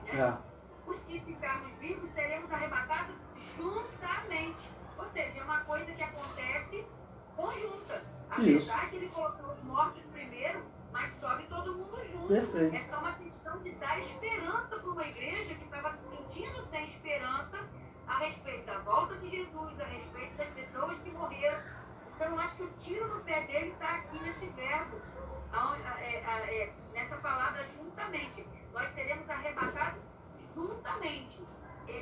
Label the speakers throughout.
Speaker 1: 2, né? Os que ficarmos vivos seremos arrebatados juntamente. Ou seja, é uma coisa que acontece conjunta. Apesar que ele colocou os mortos primeiro, mas sobe todo mundo junto.
Speaker 2: Perfeito.
Speaker 1: É só uma questão de dar esperança para uma igreja que estava se sentindo sem esperança a respeito da volta de Jesus, a respeito das pessoas que morreram. Então, eu acho que o tiro no pé dele está aqui nesse verbo, nessa palavra juntamente. Nós seremos arrebatados juntamente.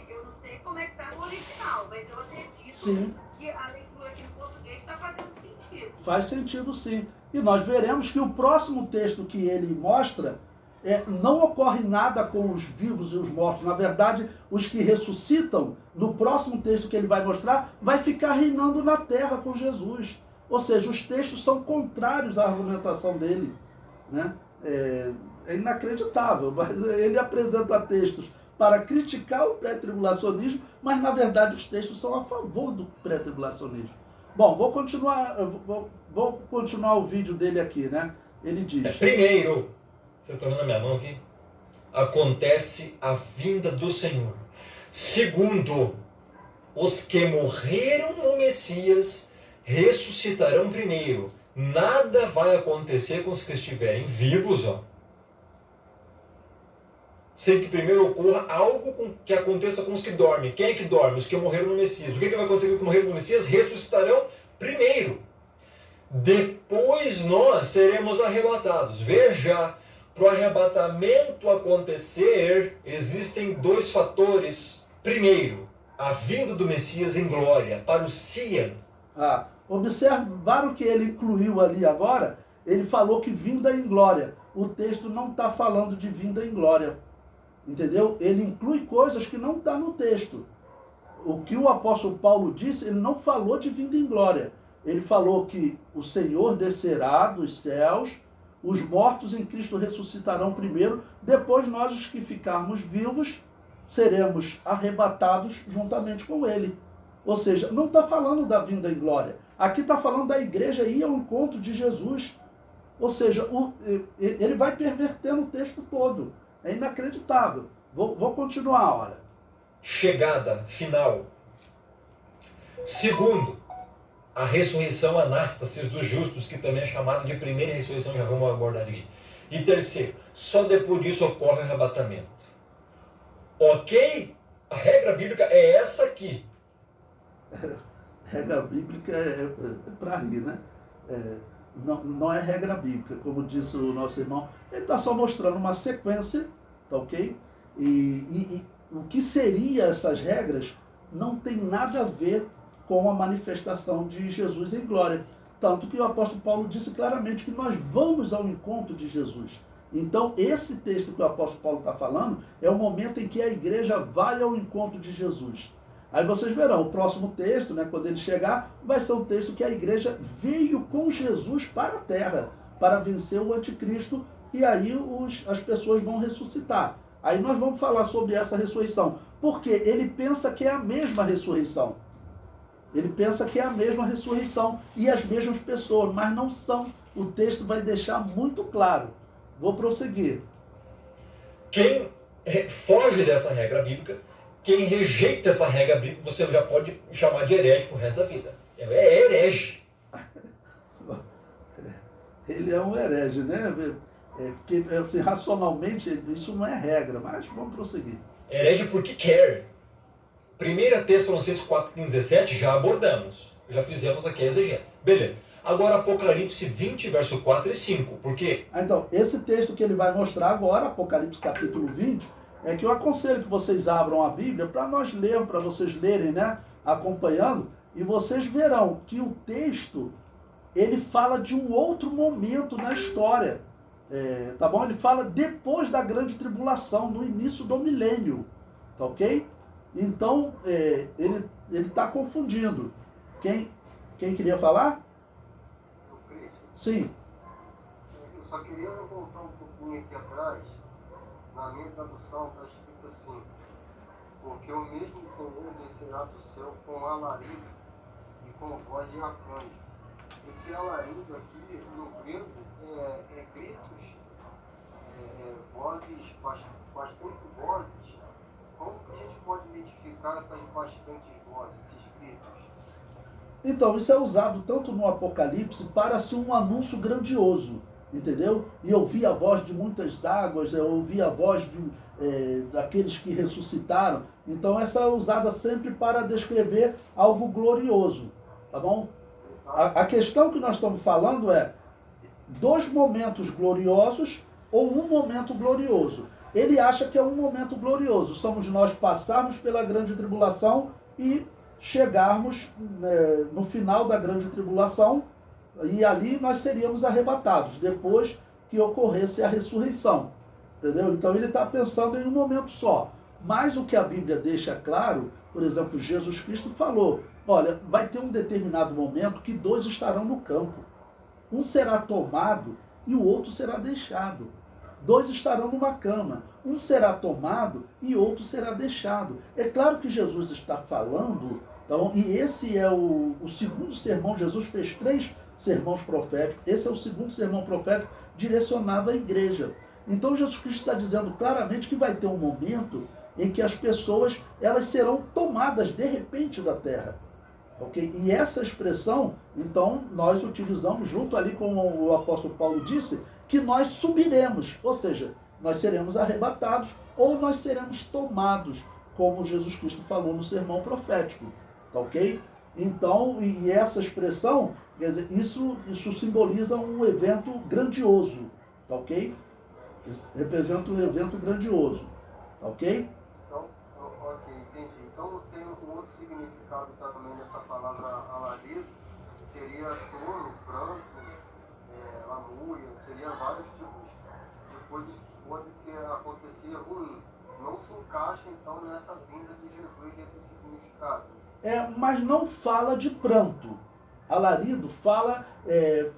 Speaker 1: Eu não sei como é que está no original, mas eu acredito que a leitura aqui em português está fazendo sentido.
Speaker 2: Faz sentido, sim. E nós veremos que o próximo texto que ele mostra, não ocorre nada com os vivos e os mortos. Na verdade, os que ressuscitam, no próximo texto que ele vai mostrar, vai ficar reinando na terra com Jesus. Ou seja, os textos são contrários à argumentação dele, né? É inacreditável, mas ele apresenta textos para criticar o pré-tribulacionismo, mas na verdade os textos são a favor do pré-tribulacionismo. Bom, vou continuar o vídeo dele aqui, né? Ele diz...
Speaker 3: Primeiro, vocês estão vendo a minha mão aqui? Acontece a vinda do Senhor. Segundo, os que morreram no Messias ressuscitarão primeiro. Nada vai acontecer com os que estiverem vivos, sem que primeiro ocorra algo que aconteça com os que dormem. Quem é que dorme? Os que morreram no Messias. O que vai acontecer com os que morreram no Messias? Ressuscitarão primeiro. Depois nós seremos arrebatados. Veja, para o arrebatamento acontecer, existem dois fatores. Primeiro, a vinda do Messias em glória, parousia.
Speaker 2: Observaram que ele incluiu ali agora, ele falou que vinda em glória. O texto não está falando de vinda em glória. Entendeu? Ele inclui coisas que não estão no texto. O que o apóstolo Paulo disse, ele não falou de vinda em glória. Ele falou que o Senhor descerá dos céus, os mortos em Cristo ressuscitarão primeiro, depois nós, os que ficarmos vivos, seremos arrebatados juntamente com ele. Ou seja, não está falando da vinda em glória. Aqui está falando da igreja ir ao encontro de Jesus. Ou seja, ele vai pervertendo o texto todo. É inacreditável. Vou continuar, olha.
Speaker 3: Chegada final. Segundo, a ressurreição anástasis dos justos, que também é chamada de primeira ressurreição, já vamos abordar aqui. E terceiro, só depois disso ocorre o arrebatamento. Ok? A regra bíblica é essa aqui.
Speaker 2: Regra bíblica é para rir, né? Não é regra bíblica, como disse o nosso irmão. Ele está só mostrando uma sequência, tá ok? E o que seria essas regras não tem nada a ver com a manifestação de Jesus em glória. Tanto que o apóstolo Paulo disse claramente que nós vamos ao encontro de Jesus. Então, esse texto que o apóstolo Paulo está falando é o momento em que a igreja vai ao encontro de Jesus. Aí vocês verão, o próximo texto, né, quando ele chegar, vai ser um texto que a igreja veio com Jesus para a terra, para vencer o anticristo, e aí as pessoas vão ressuscitar. Aí nós vamos falar sobre essa ressurreição, porque ele pensa que é a mesma ressurreição. Ele pensa que é a mesma ressurreição e as mesmas pessoas, mas não são. O texto vai deixar muito claro. Vou prosseguir.
Speaker 3: Quem foge dessa regra bíblica, quem rejeita essa regra bíblica, você já pode chamar de herege pro resto da vida. É herege.
Speaker 2: Ele é um herege, né? Porque, assim, racionalmente, isso não é regra, mas vamos prosseguir.
Speaker 3: Herege porque quer. 1 Tessalonicenses 4, 15, 17, já abordamos. Já fizemos aqui a exegese. Beleza. Agora Apocalipse 20, verso 4 e 5. Por quê?
Speaker 2: Então, esse texto que ele vai mostrar agora, Apocalipse capítulo 20, é que eu aconselho que vocês abram a Bíblia para nós lermos, para vocês lerem, né? Acompanhando, e vocês verão que o texto, ele fala de um outro momento na história. Tá bom? Ele fala depois da grande tribulação, no início do milênio. Tá ok? Então, ele está confundindo. Quem queria falar?
Speaker 4: O Cristo.
Speaker 2: Sim.
Speaker 4: Eu só queria voltar um pouquinho aqui atrás, na minha tradução, está escrito assim: porque o mesmo Senhor descerá do céu com alarido e com voz de arcanjo. Esse alarido aqui, no grego, é gritos, vozes, bastante vozes, significar essas bastantes vozes, esses gritos?
Speaker 2: Então, isso é usado tanto no Apocalipse para ser um anúncio grandioso, entendeu? E ouvir a voz de muitas águas, ouvir a voz daqueles que ressuscitaram. Então, essa é usada sempre para descrever algo glorioso, tá bom? A questão que nós estamos falando é 2 momentos gloriosos ou um momento glorioso. Ele acha que é um momento glorioso. Somos nós passarmos pela grande tribulação e chegarmos no final da grande tribulação, e ali nós seríamos arrebatados, depois que ocorresse a ressurreição. Entendeu? Então ele está pensando em um momento só. Mas o que a Bíblia deixa claro, por exemplo, Jesus Cristo falou, olha, vai ter um determinado momento que 2 estarão no campo. Um será tomado e o outro será deixado. 2 estarão numa cama. Um será tomado e outro será deixado. É claro que Jesus está falando, então, e esse é o segundo sermão. Jesus fez 3 sermões proféticos. Esse é o segundo sermão profético direcionado à igreja. Então Jesus Cristo está dizendo claramente que vai ter um momento em que as pessoas elas serão tomadas de repente da terra. Okay? E essa expressão, então, nós utilizamos junto ali com o apóstolo Paulo disse, que nós subiremos, ou seja, nós seremos arrebatados ou nós seremos tomados, como Jesus Cristo falou no sermão profético. Tá ok? Então, e essa expressão, quer dizer, isso simboliza um evento grandioso. Tá ok? Representa um evento grandioso. Tá ok?
Speaker 4: Então, ok, entendi. Então tem um outro significado também nessa palavra alarido, seria sono, pranto, lamúria, seria vários tipos de coisas que podem acontecer ruim. Não se encaixa então nessa vinda de Jesus, nesse significado.
Speaker 2: Mas não fala de pranto. Alarido fala,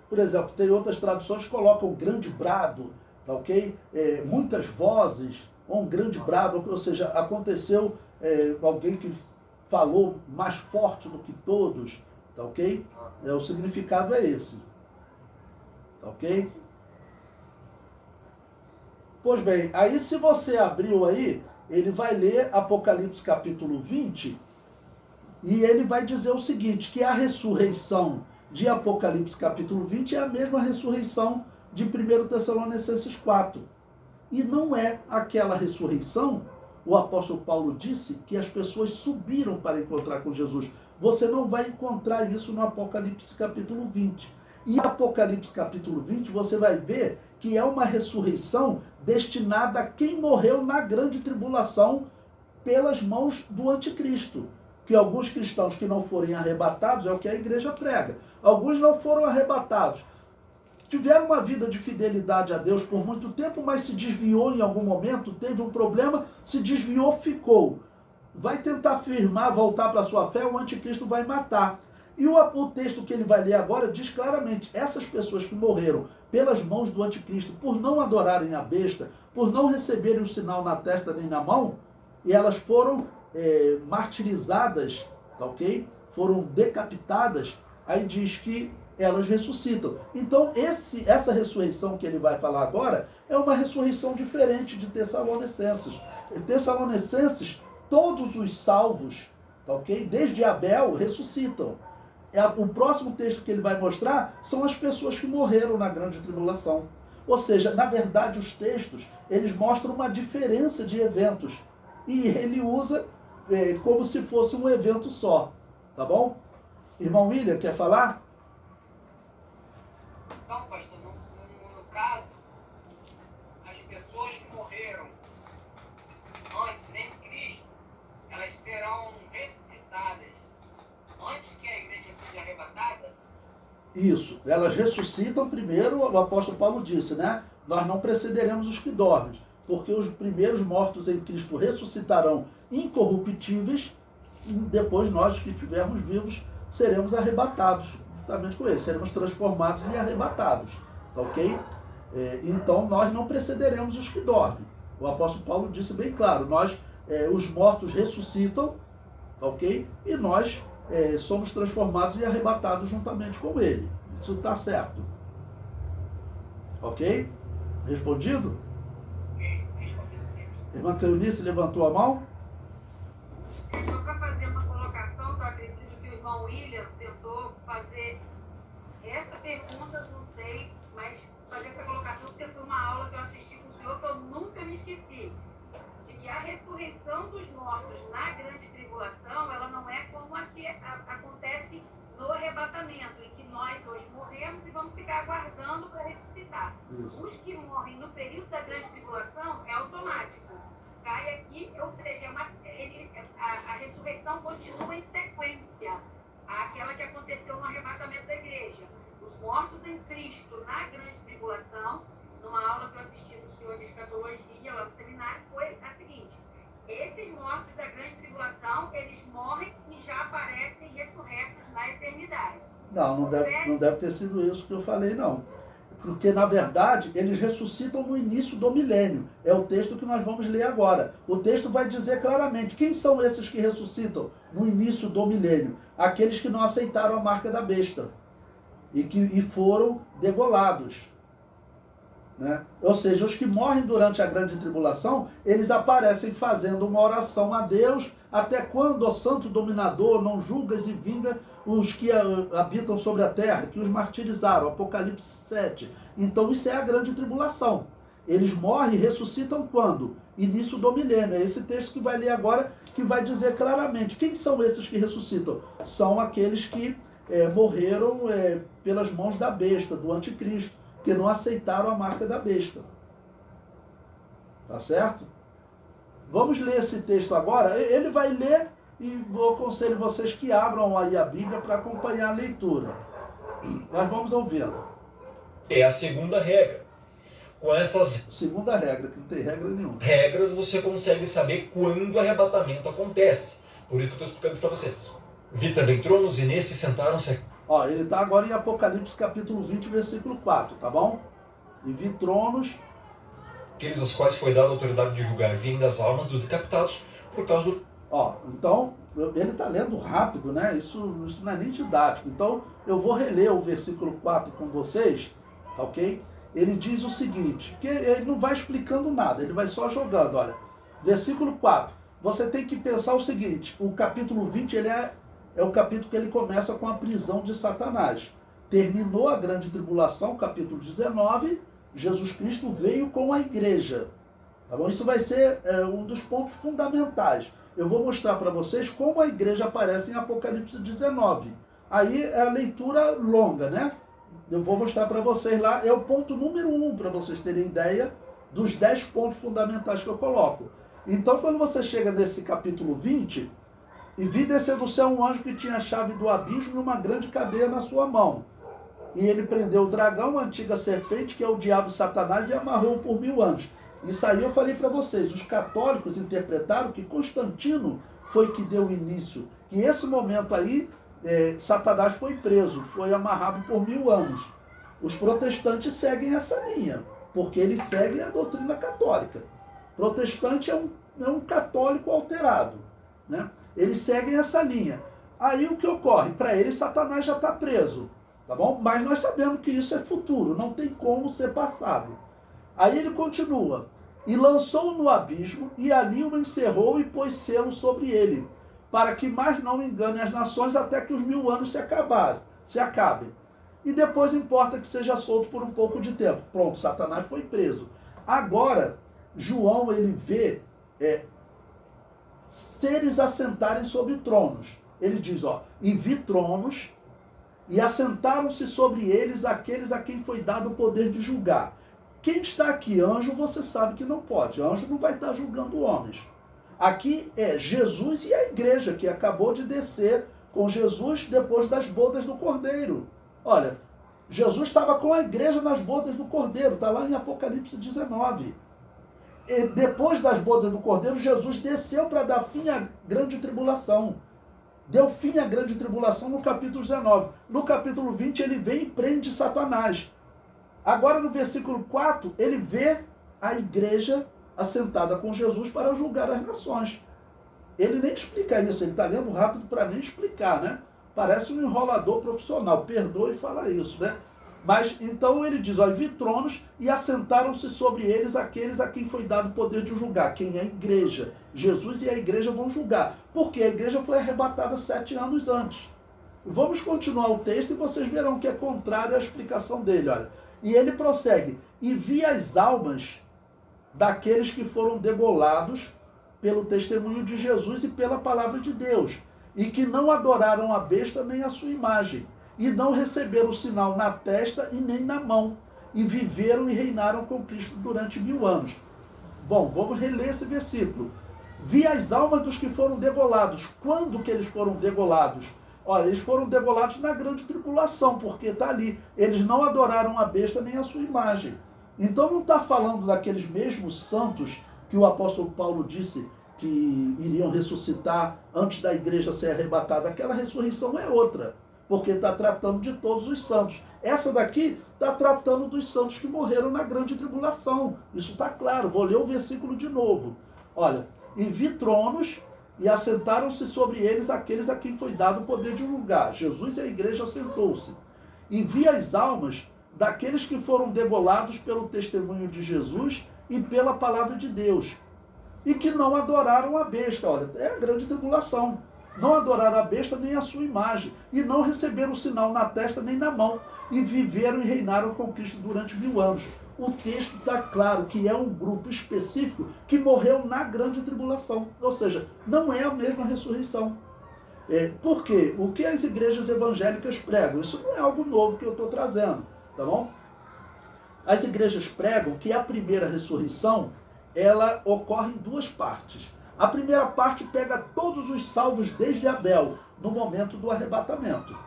Speaker 2: por exemplo, tem outras traduções que colocam grande brado, tá ok? Muitas vozes, ou um grande brado, ou seja, aconteceu alguém que falou mais forte do que todos, tá ok? O significado é esse, tá ok? Pois bem, aí se você abriu aí, ele vai ler Apocalipse capítulo 20, e ele vai dizer o seguinte, que a ressurreição de Apocalipse capítulo 20 é a mesma ressurreição de 1 Tessalonicenses 4. E não é aquela ressurreição, o apóstolo Paulo disse que as pessoas subiram para encontrar com Jesus. Você não vai encontrar isso no Apocalipse capítulo 20. E Apocalipse capítulo 20 você vai ver que é uma ressurreição destinada a quem morreu na grande tribulação pelas mãos do anticristo. Que alguns cristãos que não forem arrebatados, é o que a igreja prega. Alguns não foram arrebatados. Tiveram uma vida de fidelidade a Deus por muito tempo, mas se desviou em algum momento, teve um problema, se desviou, ficou. Vai tentar firmar, voltar para a sua fé, o anticristo vai matar. E o texto que ele vai ler agora diz claramente, essas pessoas que morreram pelas mãos do anticristo, por não adorarem a besta, por não receberem o sinal na testa nem na mão, e elas foram martirizadas, tá ok? Foram decapitadas, aí diz que elas ressuscitam. Então, essa ressurreição que ele vai falar agora é uma ressurreição diferente de Tessalonicenses. Tessalonicenses, todos os salvos, tá ok? Desde Abel, ressuscitam. O próximo texto que ele vai mostrar são as pessoas que morreram na grande tribulação. Ou seja, na verdade, os textos, eles mostram uma diferença de eventos. E ele usa como se fosse um evento só. Tá bom? Irmão William, quer falar?
Speaker 5: Então, pastor, no caso, as pessoas que morreram antes em Cristo, elas serão ressuscitadas antes que a igreja seja arrebatada?
Speaker 2: Isso, elas ressuscitam primeiro, o apóstolo Paulo disse, né? Nós não precederemos os que dormem, porque os primeiros mortos em Cristo ressuscitarão incorruptíveis, e depois nós que estivermos vivos seremos arrebatados, juntamente com eles, seremos transformados e arrebatados, tá ok? Então nós não precederemos os que dormem. O apóstolo Paulo disse bem claro, os mortos ressuscitam, tá ok? E nós somos transformados e arrebatados juntamente com ele. Isso está certo. Ok? Respondido?
Speaker 5: Respondido sim.
Speaker 2: Irmã Cleonice levantou a mão?
Speaker 1: Eu falou que eu nunca me esqueci, de que a ressurreição dos mortos na grande tribulação, ela não é como a que acontece no arrebatamento, em que nós hoje morremos e vamos ficar aguardando para ressuscitar.
Speaker 2: Isso.
Speaker 1: Os que morrem no período da grande tribulação é automático. Cai aqui, ou seja, a ressurreição continua em sequência àquela que aconteceu no arrebatamento da igreja. Os mortos em Cristo na grande tribulação, numa aula que eu assisti do senhor de escatologia lá no seminário, foi a seguinte: esses mortos da grande tribulação, eles morrem e já aparecem ressurretos na eternidade.
Speaker 2: Não deve ter sido isso que eu falei, não. Porque, na verdade, eles ressuscitam no início do milênio. É o texto que nós vamos ler agora. O texto vai dizer claramente quem são esses que ressuscitam no início do milênio. Aqueles que não aceitaram a marca da besta e foram degolados. Né? Ou seja, os que morrem durante a grande tribulação, eles aparecem fazendo uma oração a Deus: até quando, ó santo dominador, não julgas e vinga os que habitam sobre a terra, que os martirizaram? Apocalipse 7. Então isso é a grande tribulação. Eles morrem e ressuscitam quando? Início do milênio. É esse texto que vai ler agora, que vai dizer claramente quem são esses que ressuscitam. São aqueles que morreram pelas mãos da besta, do anticristo, que não aceitaram a marca da besta. Tá certo? Vamos ler esse texto agora. Ele vai ler e eu aconselho vocês que abram aí a Bíblia para acompanhar a leitura. Nós vamos ouvindo.
Speaker 3: É a segunda regra. Com essas
Speaker 2: Segunda regra, que não tem regra nenhuma.
Speaker 3: regras você consegue saber quando o arrebatamento acontece. Por isso que eu estou explicando isso para vocês. Vi também tronos e nestes sentaram-se.
Speaker 2: Ó, ele está agora em Apocalipse capítulo 20, versículo 4, tá bom? E vi tronos.
Speaker 3: Aqueles aos quais foi dada a autoridade de julgar vêm das almas dos decapitados por causa do...
Speaker 2: Ó, então, ele está lendo rápido, né? Isso não é nem didático. Então, eu vou reler o versículo 4 com vocês, tá ok? Ele diz o seguinte, que ele não vai explicando nada, ele vai só jogando, olha. Versículo 4. Você tem que pensar o seguinte: o capítulo 20, ele é o capítulo que ele começa com a prisão de Satanás. Terminou a grande tribulação, capítulo 19, Jesus Cristo veio com a igreja. Tá bom? Isso vai ser um dos pontos fundamentais. Eu vou mostrar para vocês como a igreja aparece em Apocalipse 19. Aí é a leitura longa, né? Eu vou mostrar para vocês lá. É o ponto número 1, para vocês terem ideia dos 10 pontos fundamentais que eu coloco. Então, quando você chega nesse capítulo 20, e vi descer do céu um anjo que tinha a chave do abismo e uma grande cadeia na sua mão. E ele prendeu o dragão, a antiga serpente, que é o diabo Satanás, e amarrou por 1000 anos. Isso aí eu falei para vocês. Os católicos interpretaram que Constantino foi que deu início. Que esse momento aí, Satanás foi preso, foi amarrado por 1000 anos. Os protestantes seguem essa linha, porque eles seguem a doutrina católica. Protestante é um católico alterado, né? Eles seguem essa linha. Aí o que ocorre? Para eles, Satanás já está preso, tá bom? Mas nós sabemos que isso é futuro, não tem como ser passado. Aí ele continua: e lançou-o no abismo, e ali o encerrou e pôs selo sobre ele, para que mais não engane as nações até que os 1000 anos se acabem. E depois importa que seja solto por um pouco de tempo. Pronto, Satanás foi preso. Agora, João, ele vê seres assentarem sobre tronos. Ele diz, ó, e vi tronos, e assentaram-se sobre eles aqueles a quem foi dado o poder de julgar. Quem está aqui? Anjo, você sabe que não pode. Anjo não vai estar julgando homens. Aqui é Jesus e a igreja, que acabou de descer com Jesus depois das bodas do Cordeiro. Olha, Jesus estava com a igreja nas bodas do Cordeiro, está lá em Apocalipse 19. E depois das bodas do Cordeiro, Jesus desceu para dar fim à grande tribulação. Deu fim à grande tribulação no capítulo 19. No capítulo 20, ele vem e prende Satanás. Agora, no versículo 4, ele vê a igreja assentada com Jesus para julgar as nações. Ele nem explica isso, ele está lendo rápido para nem explicar, né? Parece um enrolador profissional, perdoe falar isso, né? Mas, então ele diz, ó, vi tronos e assentaram-se sobre eles aqueles a quem foi dado o poder de julgar. Quem é a igreja? Jesus e a igreja vão julgar. Porque a igreja foi arrebatada 7 anos antes. Vamos continuar o texto e vocês verão que é contrário à explicação dele, olha. E ele prossegue, e vi as almas daqueles que foram degolados pelo testemunho de Jesus e pela palavra de Deus, e que não adoraram a besta nem a sua imagem, e não receberam o sinal na testa e nem na mão, e viveram e reinaram com Cristo durante 1000 anos. Bom, vamos reler esse versículo. Vi as almas dos que foram degolados. Quando que eles foram degolados? Olha, eles foram degolados na grande tribulação, porque está ali. Eles não adoraram a besta nem a sua imagem. Então não está falando daqueles mesmos santos que o apóstolo Paulo disse que iriam ressuscitar antes da igreja ser arrebatada. Aquela ressurreição é outra, porque está tratando de todos os santos. Essa daqui está tratando dos santos que morreram na grande tribulação. Isso está claro. Vou ler o versículo de novo. Olha, e vi tronos, e assentaram-se sobre eles aqueles a quem foi dado o poder de julgar. Jesus e a igreja assentou-se. E vi as almas daqueles que foram degolados pelo testemunho de Jesus e pela palavra de Deus, e que não adoraram a besta. Olha, é a grande tribulação. Não adoraram a besta nem a sua imagem, e não receberam sinal na testa nem na mão, e viveram e reinaram com Cristo durante 1000 anos. O texto está claro que é um grupo específico que morreu na grande tribulação. Ou seja, não é a mesma ressurreição. Por quê? O que as igrejas evangélicas pregam? Isso não é algo novo que eu estou trazendo, tá bom? As igrejas pregam que a primeira ressurreição, ela ocorre em 2 partes. A primeira parte pega todos os salvos desde Abel, no momento do arrebatamento.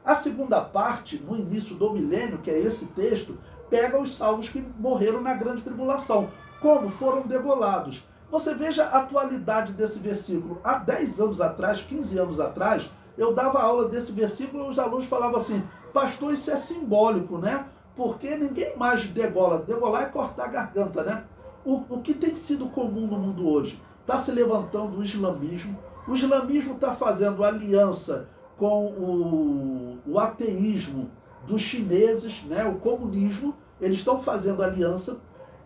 Speaker 2: A segunda parte, no início do milênio, que é esse texto, pega os salvos que morreram na grande tribulação, como foram degolados. Você veja a atualidade desse versículo. Há 10 anos atrás, 15 anos atrás, eu dava aula desse versículo e os alunos falavam assim: pastor, isso é simbólico, né? Porque ninguém mais degola. Degolar é cortar a garganta, né? O que tem sido comum no mundo hoje? Está se levantando o islamismo. O islamismo está fazendo aliança com o ateísmo dos chineses, né? O comunismo. Eles estão fazendo aliança.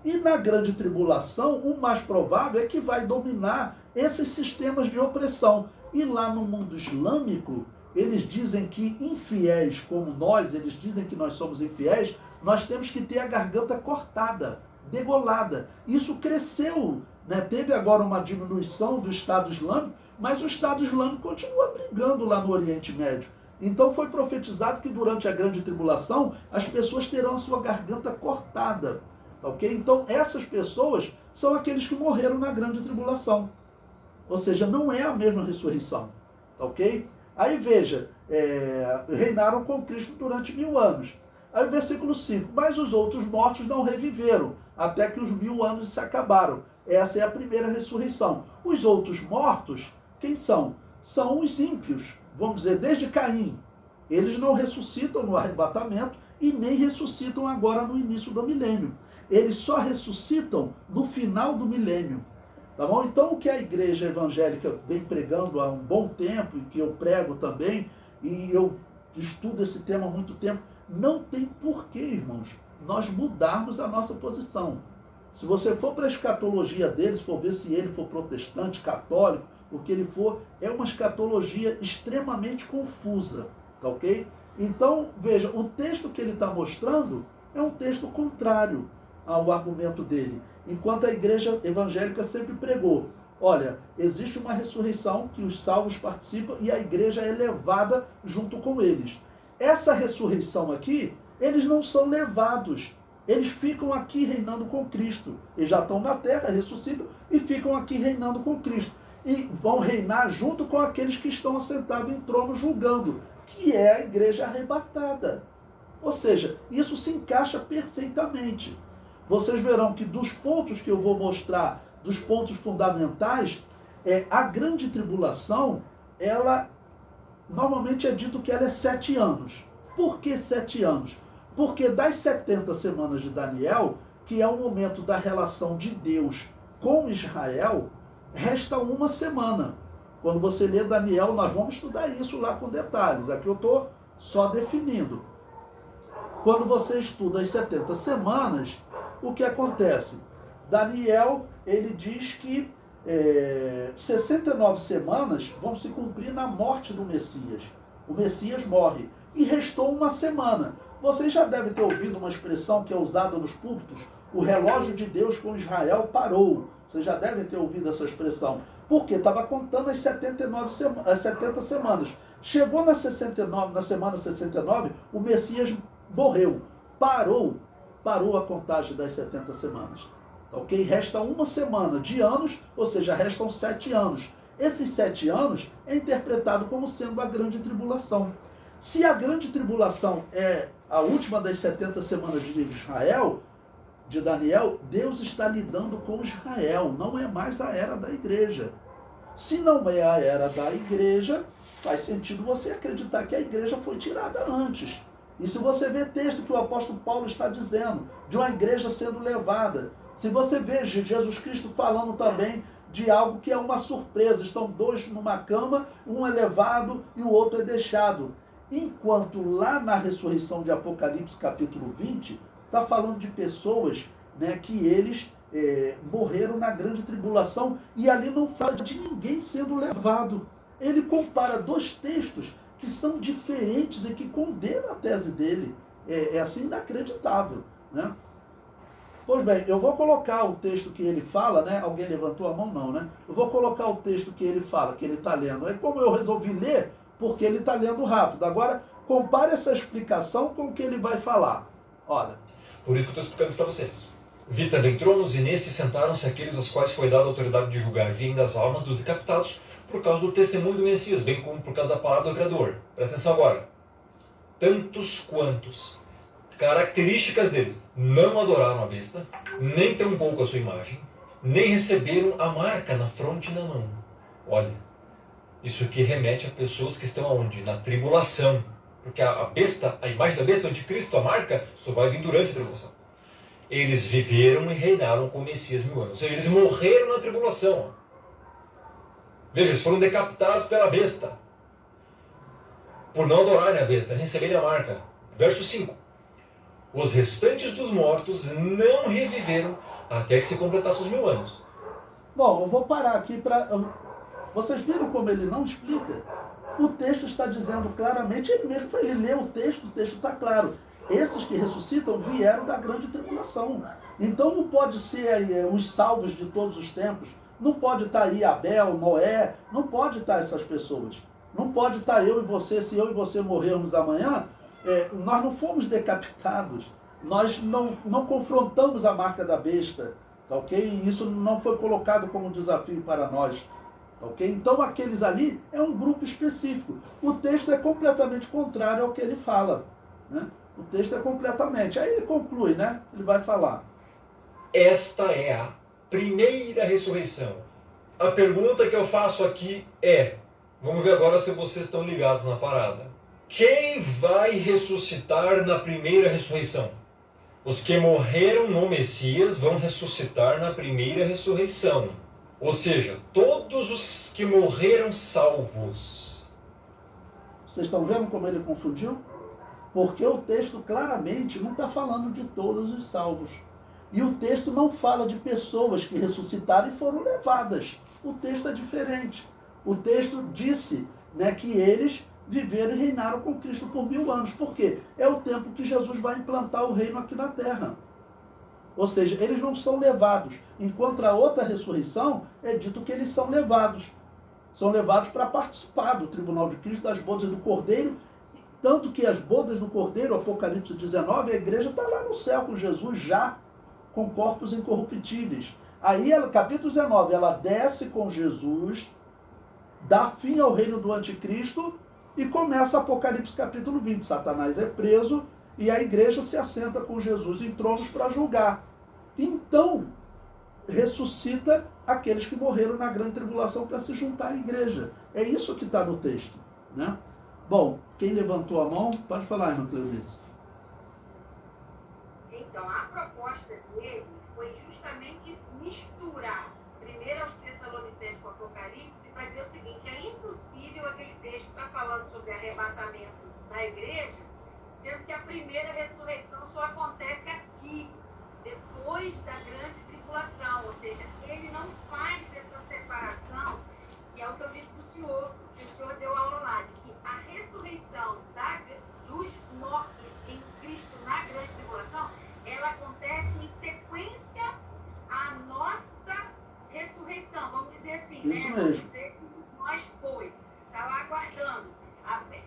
Speaker 2: E na grande tribulação, o mais provável é que vai dominar esses sistemas de opressão. E lá no mundo islâmico, eles dizem que infiéis como nós, eles dizem que nós somos infiéis, nós temos que ter a garganta cortada, degolada. Isso cresceu, né? Teve agora uma diminuição do Estado Islâmico, mas o Estado Islâmico continua brigando lá no Oriente Médio. Então foi profetizado que durante a grande tribulação as pessoas terão a sua garganta cortada. Ok? Então essas pessoas são aqueles que morreram na grande tribulação. Ou seja, não é a mesma ressurreição. Ok? Aí veja, reinaram com Cristo durante 1000 anos. Aí o versículo 5, mas os outros mortos não reviveram, até que os 1000 anos se acabaram. Essa é a primeira ressurreição. Os outros mortos, quem são? São os ímpios, vamos dizer, desde Caim. Eles não ressuscitam no arrebatamento e nem ressuscitam agora no início do milênio. Eles só ressuscitam no final do milênio. Tá bom? Então o que a igreja evangélica vem pregando há um bom tempo, e que eu prego também, e eu estudo esse tema há muito tempo, não tem porquê, irmãos, nós mudarmos a nossa posição. Se você for para a escatologia deles, for ver se ele for protestante, católico, o que ele for, é uma escatologia extremamente confusa, tá ok? Então, veja, o texto que ele está mostrando é um texto contrário ao argumento dele. Enquanto a igreja evangélica sempre pregou, olha, existe uma ressurreição que os salvos participam e a igreja é levada junto com eles. Essa ressurreição aqui, eles não são levados. Eles ficam aqui reinando com Cristo. Eles já estão na terra, ressuscitam e ficam aqui reinando com Cristo. E vão reinar junto com aqueles que estão assentados em trono julgando, que é a igreja arrebatada. Ou seja, isso se encaixa perfeitamente. Vocês verão que dos pontos que eu vou mostrar, dos pontos fundamentais, a grande tribulação, ela normalmente é dito que ela é 7 anos. Por que 7 anos? Porque das 70 semanas de Daniel, que é o momento da relação de Deus com Israel, resta 1 semana. Quando você lê Daniel, nós vamos estudar isso lá com detalhes. Aqui eu estou só definindo. Quando você estuda as 70 semanas, o que acontece? Daniel, ele diz que 69 semanas vão se cumprir na morte do Messias. O Messias morre. E restou 1 semana. Vocês já devem ter ouvido uma expressão que é usada nos púlpitos, O relógio de Deus com Israel parou. Vocês já devem ter ouvido essa expressão. Porque estava contando as 70 semanas. Chegou na semana 69, o Messias morreu. Parou a contagem das 70 semanas. Ok? Resta uma semana de anos, ou seja, restam 7 anos. Esses 7 anos é interpretado como sendo a grande tribulação. Se a grande tribulação é a última das 70 semanas de Israel, de Daniel, Deus está lidando com Israel, não é mais a era da igreja. Se não é a era da igreja, faz sentido você acreditar que a igreja foi tirada antes. E se você vê texto que o apóstolo Paulo está dizendo, de uma igreja sendo levada, se você vê Jesus Cristo falando também de algo que é uma surpresa, estão dois numa cama, um é levado e o outro é deixado. Enquanto lá na ressurreição de Apocalipse capítulo 20, está falando de pessoas, né, que eles morreram na grande tribulação, e ali não fala de ninguém sendo levado. Ele compara dois textos que são diferentes e que condenam a tese dele. É assim inacreditável, né? Pois bem, eu vou colocar o texto que ele fala, né? Alguém levantou a mão? Não, né? Eu vou colocar o texto que ele fala, que ele está lendo. É como eu resolvi ler, porque ele está lendo rápido. Agora, compare essa explicação com o que ele vai falar. Olha.
Speaker 3: Por isso que eu estou explicando isso para vocês. Vi também tronos, e nestes sentaram-se aqueles aos quais foi dada a autoridade de julgar vindas das almas dos decapitados por causa do testemunho do Messias, bem como por causa da palavra do Criador. Presta atenção agora. Tantos quantos, características deles, não adoraram a besta, nem tampouco a sua imagem, nem receberam a marca na fronte e na mão. Olha, isso aqui remete a pessoas que estão aonde? Na tribulação. Porque a besta, a imagem da besta, o anticristo, a marca, só vai vir durante a tribulação. Eles viveram e reinaram com o Messias 1000 anos. Ou seja, eles morreram na tribulação. Veja, eles foram decapitados pela besta. Por não adorarem a besta, receberem a marca. Verso 5. Os restantes dos mortos não reviveram até que se completassem os 1000 anos.
Speaker 2: Bom, eu vou parar aqui para... Vocês viram como ele não explica? O texto está dizendo claramente, ele lê o texto está claro. Esses que ressuscitam vieram da grande tribulação. Então não pode ser os salvos de todos os tempos. Não pode estar aí Abel, Noé, não pode estar essas pessoas. Não pode estar eu e você, se eu e você morrermos amanhã, nós não fomos decapitados. Nós não confrontamos a marca da besta, tá ok? E isso não foi colocado como desafio para nós. Okay? Então aqueles ali é um grupo específico. O texto é completamente contrário ao que ele fala, né? O texto é completamente. Aí ele conclui, né? Ele vai falar.
Speaker 3: Esta é a primeira ressurreição. A pergunta que eu faço aqui é, vamos ver agora se vocês estão ligados na parada. Quem vai ressuscitar na primeira ressurreição? Os que morreram no Messias vão ressuscitar na primeira ressurreição. Ou seja, todos os que morreram salvos.
Speaker 2: Vocês estão vendo como ele confundiu? Porque o texto claramente não está falando de todos os salvos. E o texto não fala de pessoas que ressuscitaram e foram levadas. O texto é diferente. O texto disse, né, que eles viveram e reinaram com Cristo por 1000 anos. Por quê? É o tempo que Jesus vai implantar o reino aqui na terra. Ou seja, eles não são levados. Enquanto a outra ressurreição, é dito que eles são levados. São levados para participar do tribunal de Cristo, das bodas do Cordeiro. Tanto que as bodas do Cordeiro, Apocalipse 19, a igreja está lá no céu com Jesus já, com corpos incorruptíveis. Aí, capítulo 19, ela desce com Jesus, dá fim ao reino do anticristo e começa Apocalipse capítulo 20. Satanás é preso e a igreja se assenta com Jesus em tronos para julgar. Então, ressuscita aqueles que morreram na grande tribulação para se juntar à igreja. É isso que está no texto, né? Bom, quem levantou a mão, pode falar, irmã Cleonice.
Speaker 1: Então, a proposta dele foi justamente misturar primeiro aos Tessalonicenses com o Apocalipse para dizer o seguinte: é impossível aquele texto estar falando sobre arrebatamento da igreja, sendo que a primeira ressurreição só acontece aqui, depois da grande tribulação. Ou seja, ele não faz essa separação, que é o que eu disse para o senhor deu aula lá, de que a ressurreição dos mortos em Cristo na grande tribulação, ela acontece em sequência ressurreição, vamos dizer assim,
Speaker 2: Isso
Speaker 1: né?
Speaker 2: mesmo.
Speaker 1: Vamos dizer que nós foi, está lá aguardando.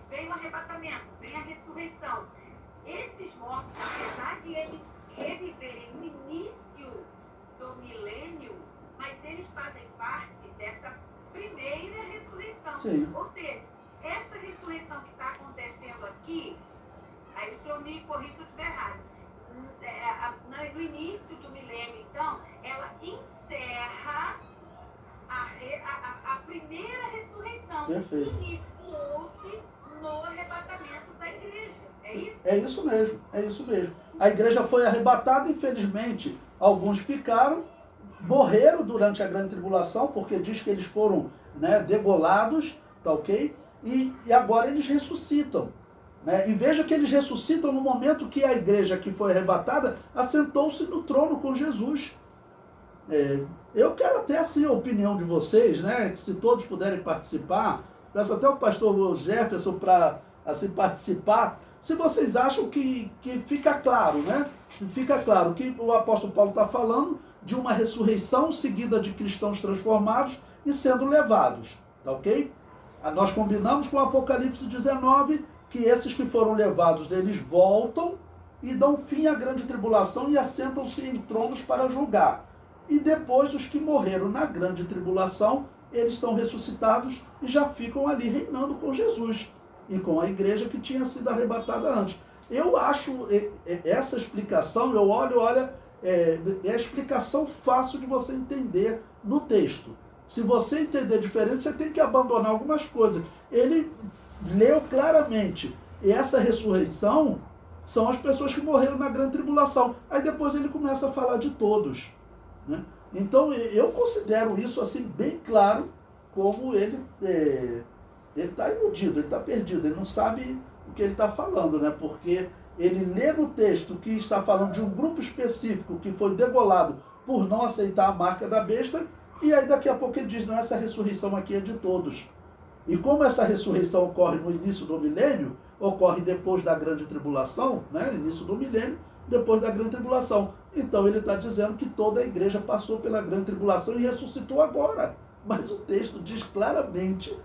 Speaker 1: Vem o arrebatamento, vem a ressurreição. Esses mortos, apesar de eles reviverem no início do milênio, mas eles fazem parte dessa primeira ressurreição.
Speaker 2: Sim.
Speaker 1: Ou seja, essa ressurreição que está acontecendo aqui, aí o senhor me corrija se eu estiver errado, no início do milênio, então, ela encerra a primeira ressurreição.
Speaker 2: Perfeito.
Speaker 1: Iniciou-se no arrebatamento da igreja. É isso?
Speaker 2: É isso mesmo. A igreja foi arrebatada, infelizmente, alguns ficaram, morreram durante a grande tribulação, porque diz que eles foram, né, degolados, tá ok? E agora eles ressuscitam. Né? E veja que eles ressuscitam no momento que a igreja que foi arrebatada assentou-se no trono com Jesus. Eu quero até assim a opinião de vocês, né? Que se todos puderem participar, peço até o pastor Jefferson para assim, participar, se vocês acham que fica claro, né? Fica claro que o apóstolo Paulo está falando de uma ressurreição seguida de cristãos transformados e sendo levados, tá ok? Nós combinamos com o Apocalipse 19 que esses que foram levados, eles voltam e dão fim à grande tribulação e assentam-se em tronos para julgar. E depois os que morreram na grande tribulação, eles são ressuscitados e já ficam ali reinando com Jesus e com a igreja que tinha sido arrebatada antes. Eu acho essa explicação, é a explicação fácil de você entender no texto. Se você entender diferente, você tem que abandonar algumas coisas. Ele leu claramente, e essa ressurreição são as pessoas que morreram na grande tribulação. Aí depois ele começa a falar de todos. Né? Então eu considero isso assim bem claro, como ele está iludido, ele está perdido, ele não sabe o que ele está falando, né? Porque ele lê no texto que está falando de um grupo específico que foi degolado por não aceitar a marca da besta, e aí daqui a pouco ele diz, não, essa ressurreição aqui é de todos. E como essa ressurreição ocorre no início do milênio, ocorre depois da grande tribulação, né? Início do milênio, depois da grande tribulação. Então ele está dizendo que toda a igreja passou pela grande tribulação e ressuscitou agora. Mas o texto diz claramente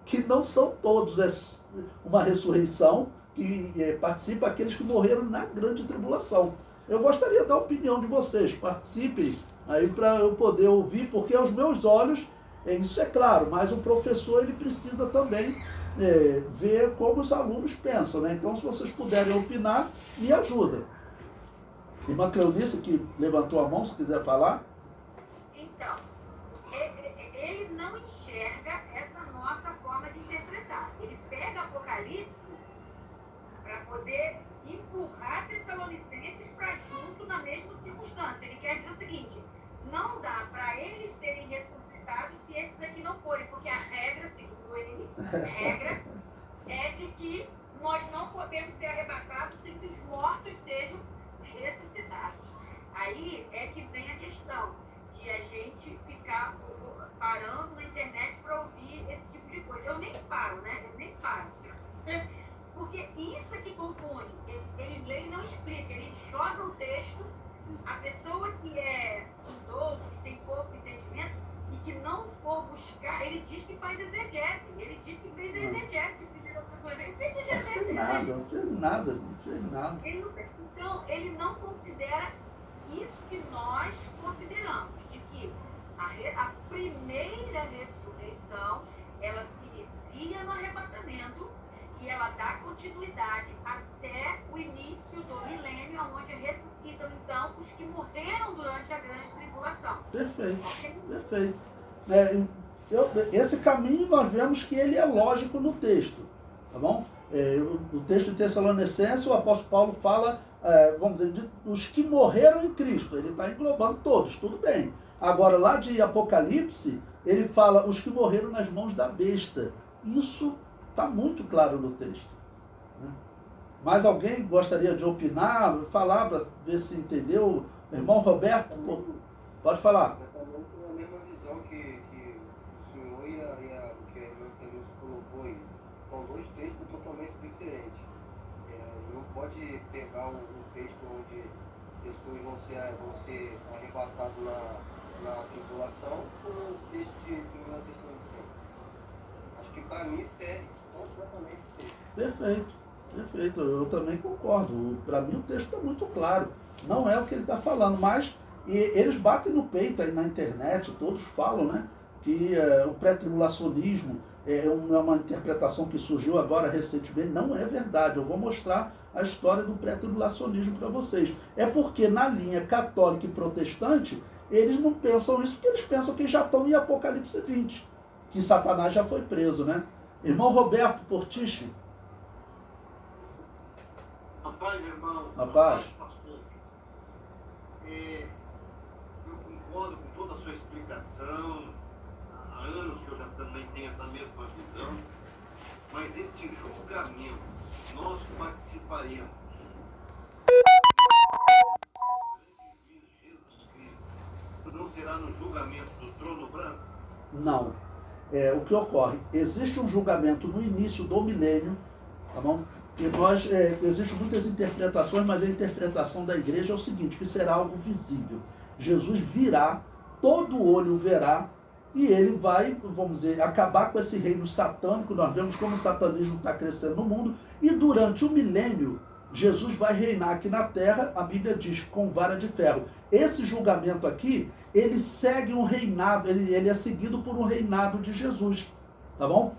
Speaker 2: que não são todos, é uma ressurreição que participa aqueles que morreram na grande tribulação. Eu gostaria da opinião de vocês, participem aí para eu poder ouvir, porque aos meus olhos, isso é claro, mas o professor ele precisa também ver como os alunos pensam, né? Então, se vocês puderem opinar, me ajuda. Irmã Cleonice, que levantou a mão, se quiser falar.
Speaker 1: Então, ele não enxerga essa nossa forma de interpretar. Ele pega Apocalipse para poder empurrar Tessalonicenses para junto na mesma circunstância. Ele quer dizer o seguinte, não dá para eles serem ressuscitados se esses aqui não forem, porque a regra, segundo ele, a regra é de que nós não podemos ser arrebatados sem que os mortos sejam ressuscitados. Aí é que vem a questão de a gente ficar parando na internet para ouvir esse tipo de coisa. Eu nem paro, né? Eu nem paro. Porque isso é que confunde. Ele lê e não explica. Ele joga o texto. A pessoa que é idoso, que tem pouco entendimento e que não for buscar, ele diz que faz exegese. Ele diz que fez exegese. Ele fez exegese.
Speaker 2: Não fez nada.
Speaker 1: Então, ele não considera isso que nós consideramos, de que a primeira ressurreição, ela se inicia no arrebatamento e ela dá continuidade até o início do milênio, onde ressuscitam, então, os que morreram durante a grande tribulação.
Speaker 2: Perfeito,
Speaker 1: Okay?
Speaker 2: perfeito. Esse caminho nós vemos que ele é lógico no texto, tá bom? O texto de Tessalonicenses, o apóstolo Paulo fala, vamos dizer, dos que morreram em Cristo. Ele está englobando todos, tudo bem. Agora, lá de Apocalipse, ele fala os que morreram nas mãos da besta. Isso está muito claro no texto. Né? Mais alguém gostaria de opinar, falar, para ver se entendeu? Irmão Roberto, pode falar.
Speaker 4: É a mesma visão que o senhor e o que a irmã Cleonice colocou aí. São dois textos totalmente diferentes. Não pode pegar um texto onde pessoas vão ser arrebatados na tribulação com os textos de 1 Tessalonicenses. Acho que para mim fere completamente o texto.
Speaker 2: Perfeito, perfeito. Eu também concordo. Para mim o texto está muito claro. Não é o que ele está falando, mas eles batem no peito aí na internet, todos falam, né? Que o pré-tribulacionismo é uma interpretação que surgiu agora recentemente. Não é verdade. Eu vou mostrar a história do pré-tribulacionismo para vocês. É porque na linha católica e protestante, eles não pensam isso, porque eles pensam que já estão em Apocalipse 20, que Satanás já foi preso, né? Irmão Roberto Portiche.
Speaker 6: Rapaz, irmão.
Speaker 2: Rapaz.
Speaker 6: Pastor. Eu concordo com toda a sua explicação. Há anos que eu já também tenho essa mesma visão. Mas esse julgamento, nós participaremos. Jesus Cristo não será no julgamento do trono branco?
Speaker 2: Não. O que ocorre? Existe um julgamento no início do milênio, tá bom? Que existem muitas interpretações, mas a interpretação da igreja é o seguinte, que será algo visível. Jesus virá, todo olho verá, e ele vai, vamos dizer, acabar com esse reino satânico. Nós vemos como o satanismo está crescendo no mundo, e durante o milênio, Jesus vai reinar aqui na terra, a Bíblia diz, com vara de ferro. Esse julgamento aqui, ele segue um reinado, ele é seguido por um reinado de Jesus, tá bom?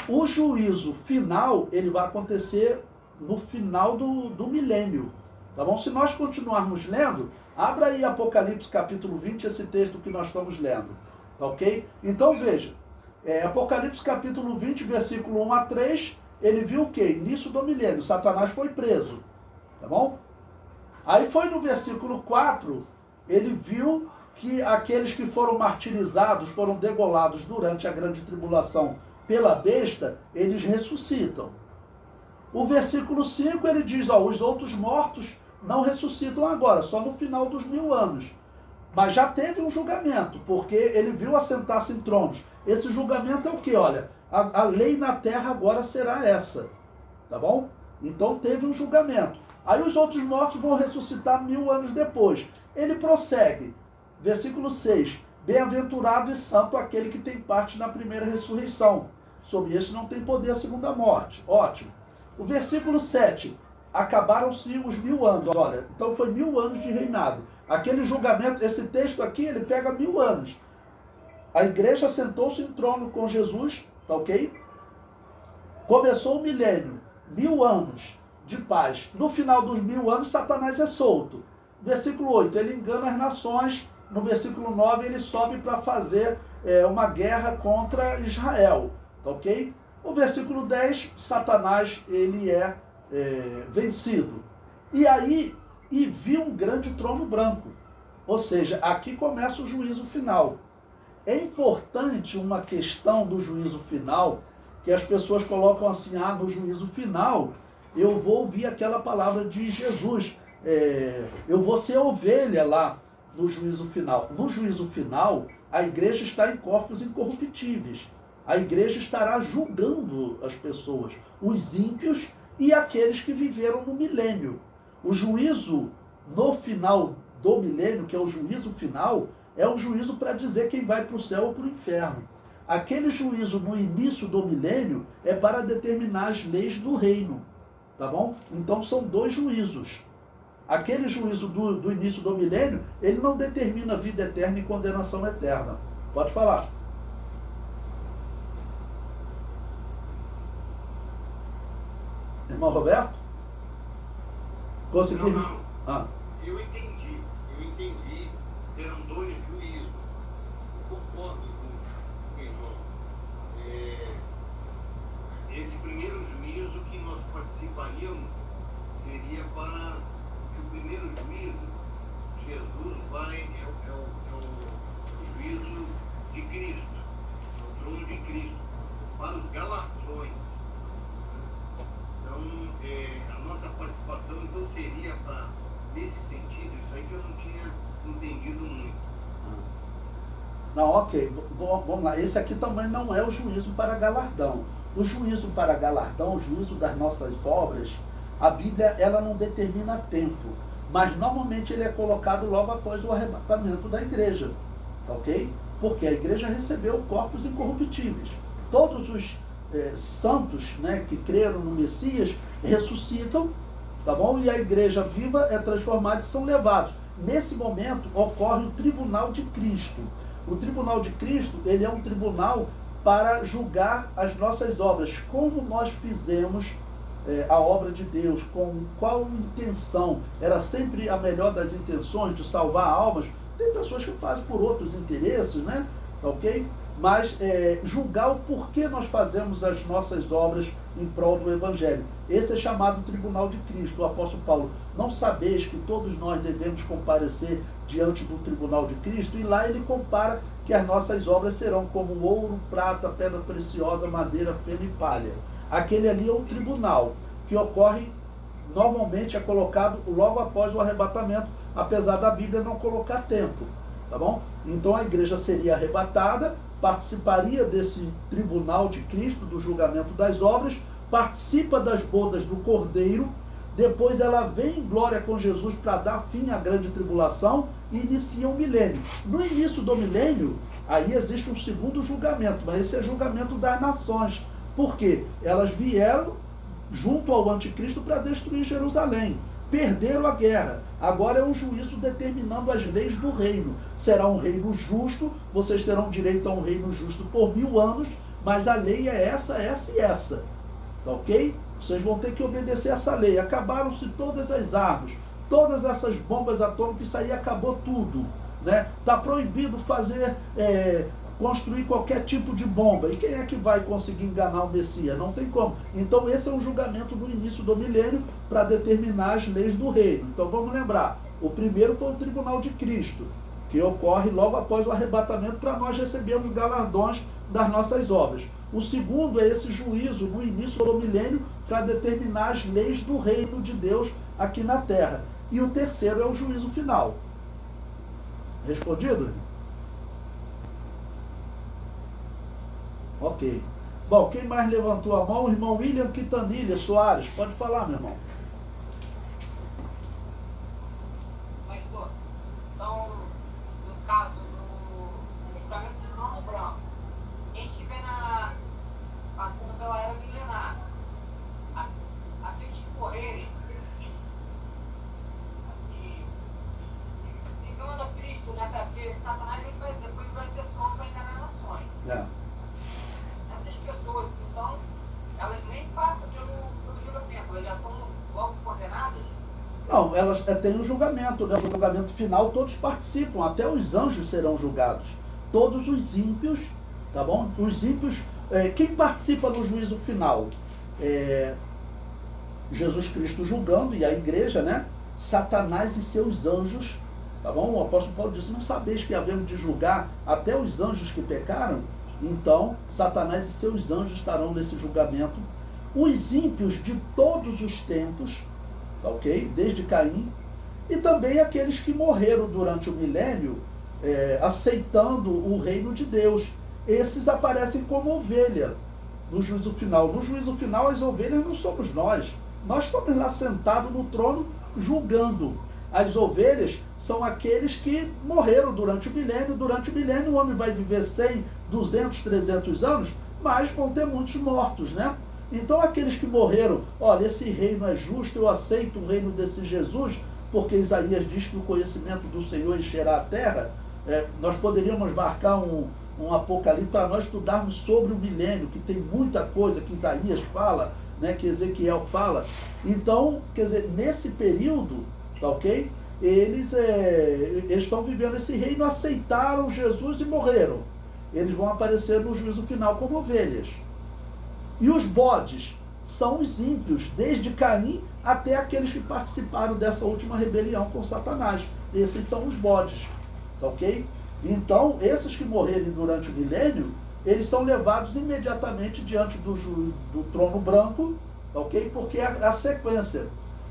Speaker 2: O juízo final, ele vai acontecer no final do milênio, tá bom? Se nós continuarmos lendo, abra aí Apocalipse capítulo 20, esse texto que nós estamos lendo, tá ok? Então veja, Apocalipse capítulo 20, versículo 1 a 3, ele viu o quê? Início do milênio, Satanás foi preso, tá bom? Aí foi no versículo 4, ele viu que aqueles que foram martirizados, foram degolados durante a grande tribulação pela besta, eles ressuscitam. O versículo 5, ele diz, os outros mortos não ressuscitam agora, só no final dos 1000 anos. Mas já teve um julgamento, porque ele viu assentar-se em tronos. Esse julgamento é o quê? Olha, a lei na terra agora será essa, tá bom? Então teve um julgamento. Aí os outros mortos vão ressuscitar 1000 anos depois. Ele prossegue. Versículo 6. Bem-aventurado e santo aquele que tem parte na primeira ressurreição. Sobre este não tem poder a segunda morte. Ótimo. O versículo 7. Acabaram-se os 1000 anos. Olha, então foi 1000 anos de reinado. Aquele julgamento, esse texto aqui, ele pega 1000 anos. A igreja sentou-se em trono com Jesus, tá ok? Começou o milênio. 1000 anos de paz. No final dos 1000 anos, Satanás é solto. Versículo 8. Ele engana as nações. No versículo 9, ele sobe para fazer uma guerra contra Israel, tá ok? O versículo 10, Satanás, ele é vencido. E aí, viu um grande trono branco. Ou seja, aqui começa o juízo final. É importante uma questão do juízo final, que as pessoas colocam assim, no juízo final, eu vou ouvir aquela palavra de Jesus, eu vou ser ovelha lá, no juízo final. No juízo final, a igreja está em corpos incorruptíveis. A igreja estará julgando as pessoas, os ímpios e aqueles que viveram no milênio. O juízo no final do milênio, que é o juízo final, é um juízo para dizer quem vai para o céu ou para o inferno. Aquele juízo no início do milênio é para determinar as leis do reino. Tá bom? Então são dois juízos. Aquele juízo do início do milênio, ele não determina vida eterna e condenação eterna. Pode falar. Irmão Roberto? Conseguiu?
Speaker 6: Não. Eu entendi. Eram dois juízos. Eu concordo com o irmão. Esse primeiro juízo que nós participaríamos seria para o primeiro juízo, Jesus é o juízo de Cristo, é o trono de Cristo, para os galardões. Então, a nossa participação então seria para, nesse sentido, isso aí que eu não tinha entendido muito.
Speaker 2: Não, ok, vamos lá. Esse aqui também não é o juízo para galardão. O juízo para galardão, o juízo das nossas obras, a Bíblia ela não determina tempo, mas normalmente ele é colocado logo após o arrebatamento da igreja, Tá ok? Porque a igreja recebeu corpos incorruptíveis. Todos os santos, né, que creram no Messias ressuscitam, tá bom? E a igreja viva é transformada e são levados. Nesse momento ocorre o tribunal de Cristo. O tribunal de Cristo, ele é um tribunal para julgar as nossas obras, como nós fizemos a obra de Deus, com qual intenção. Era sempre a melhor das intenções de salvar almas. Tem pessoas que fazem por outros interesses, né? Tá ok? Mas julgar o porquê nós fazemos as nossas obras em prol do Evangelho. Esse é chamado Tribunal de Cristo. O apóstolo Paulo: não sabeis que todos nós devemos comparecer diante do Tribunal de Cristo? E lá ele compara que as nossas obras serão como ouro, prata, pedra preciosa, madeira, feno e palha. Aquele ali é um tribunal que ocorre, normalmente é colocado logo após o arrebatamento, apesar da Bíblia não colocar tempo, tá bom? Então a igreja seria arrebatada, participaria desse tribunal de Cristo, do julgamento das obras, participa das bodas do Cordeiro, depois ela vem em glória com Jesus para dar fim à grande tribulação e inicia o milênio. No início do milênio, aí existe um segundo julgamento, mas esse é julgamento das nações. Por quê? Elas vieram junto ao anticristo para destruir Jerusalém. Perderam a guerra. Agora é um juízo determinando as leis do reino. Será um reino justo, vocês terão direito a um reino justo por 1000 anos, mas a lei é essa, essa e essa. Tá ok? Vocês vão ter que obedecer essa lei. Acabaram-se todas as armas, todas essas bombas atômicas, isso aí acabou tudo. Né? Tá proibido fazer, construir qualquer tipo de bomba. E quem é que vai conseguir enganar o Messias? Não tem como. Então esse é um julgamento no início do milênio para determinar as leis do reino. Então vamos lembrar, o primeiro foi o Tribunal de Cristo, que ocorre logo após o arrebatamento para nós recebermos galardões das nossas obras. O segundo é esse juízo no início do milênio para determinar as leis do reino de Deus aqui na terra. E o terceiro é o juízo final. Respondido? Ok. Bom, quem mais levantou a mão? O irmão William Quintanilha Soares. Pode falar, meu irmão.
Speaker 5: Pastor, então, no caso do julgamento do trono branco, quem estiver passando pela era milenar, aqueles que morrerem, assim, engana Cristo nessa, porque Satanás depois vai ser solto para enganar nações. Essas pessoas, então, elas nem passam pelo julgamento, elas já são logo condenadas.
Speaker 2: Não, elas têm um julgamento, né? O julgamento final, todos participam, até os anjos serão julgados. Todos os ímpios, tá bom? Os ímpios, quem participa no juízo final? Jesus Cristo julgando, e a igreja, né? Satanás e seus anjos, tá bom? O apóstolo Paulo disse: não sabeis que havemos de julgar até os anjos que pecaram? Então, Satanás e seus anjos estarão nesse julgamento. Os ímpios de todos os tempos, ok? Desde Caim, e também aqueles que morreram durante o milênio, aceitando o reino de Deus. Esses aparecem como ovelha no juízo final. No juízo final, as ovelhas não somos nós. Nós estamos lá sentados no trono julgando. As ovelhas são aqueles que morreram durante o milênio. Durante o milênio o homem vai viver 100, 200, 300 anos, mas vão ter muitos mortos, né? Então aqueles que morreram, olha, esse reino é justo, eu aceito o reino desse Jesus, porque Isaías diz que o conhecimento do Senhor encherá a terra. Nós poderíamos marcar um apocalipse para nós estudarmos sobre o milênio, que tem muita coisa que Isaías fala, né, que Ezequiel fala. Então, quer dizer, nesse período, tá ok? Eles estão vivendo esse reino, aceitaram Jesus e morreram. Eles vão aparecer no juízo final como ovelhas. E os bodes são os ímpios, desde Caim até aqueles que participaram dessa última rebelião com Satanás. Esses são os bodes, tá ok? Então, esses que morrerem durante o milênio, eles são levados imediatamente diante do trono branco, tá ok? Porque é a sequência.